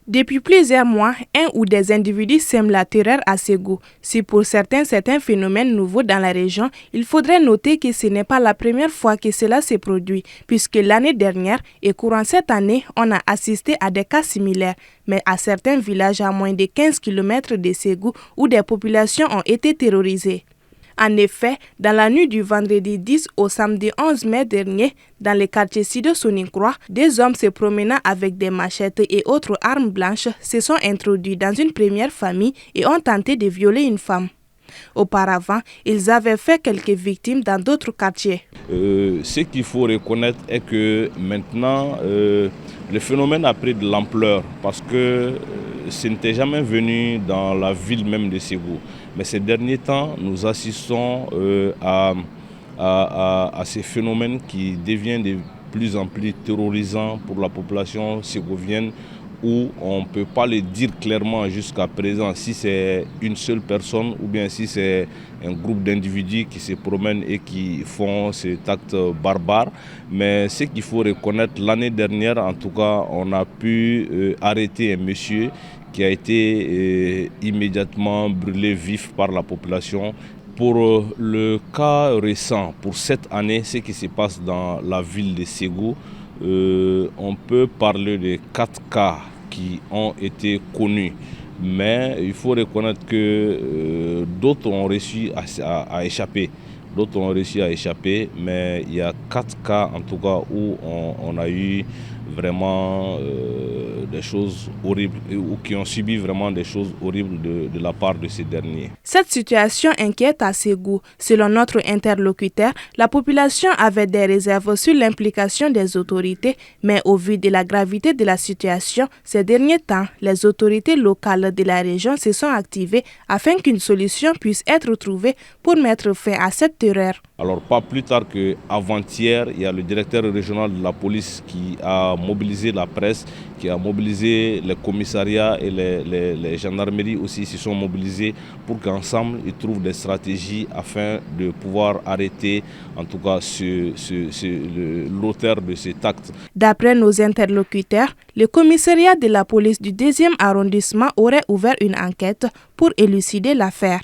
Depuis plusieurs mois, un ou des individus sèment la terreur à Ségou. Si pour certains c'est un phénomène nouveau dans la région, il faudrait noter que ce n'est pas la première fois que cela se produit, puisque l'année dernière et courant cette année, on a assisté à des cas similaires, mais à certains villages à moins de 15 km de Ségou où des populations ont été terrorisées. En effet, dans la nuit du vendredi 10 au samedi 11 mai dernier, dans le quartier Sido-Soninkroi, des hommes se promenant avec des machettes et autres armes blanches se sont introduits dans une première famille et ont tenté de violer une femme. Auparavant, ils avaient fait quelques victimes dans d'autres quartiers. Ce qu'il faut reconnaître est que maintenant, le phénomène a pris de l'ampleur parce que ce n'était jamais venu dans la ville même de Ségou. Mais ces derniers temps, nous assistons à ces phénomènes qui deviennent de plus en plus terrorisants pour la population ségouvienne, où on ne peut pas le dire clairement jusqu'à présent si c'est une seule personne ou bien si c'est un groupe d'individus qui se promènent et qui font cet acte barbare. Mais ce qu'il faut reconnaître, l'année dernière en tout cas, on a pu arrêter un monsieur qui a été immédiatement brûlé vif par la population. Pour le cas récent, pour cette année, ce qui se passe dans la ville de Ségou, on peut parler de 4 cas qui ont été connus. Mais il faut reconnaître que d'autres ont réussi à échapper. D'autres ont réussi à échapper, mais il y a 4 cas en tout cas où on a eu vraiment des choses horribles ou qui ont subi vraiment des choses horribles de la part de ces derniers. Cette situation inquiète à Ségou. Selon notre interlocuteur, la population avait des réserves sur l'implication des autorités, mais au vu de la gravité de la situation, ces derniers temps, les autorités locales de la région se sont activées afin qu'une solution puisse être trouvée pour mettre fin à cette terreur. Alors pas plus tard qu'avant-hier, il y a le directeur régional de la police qui a mobilisé la presse, qui a mobilisé les commissariats et les gendarmeries aussi se sont mobilisés pour qu'ensemble ils trouvent des stratégies afin de pouvoir arrêter en tout cas l'auteur de cet acte. D'après nos interlocuteurs, le commissariat de la police du 2e arrondissement aurait ouvert une enquête pour élucider l'affaire.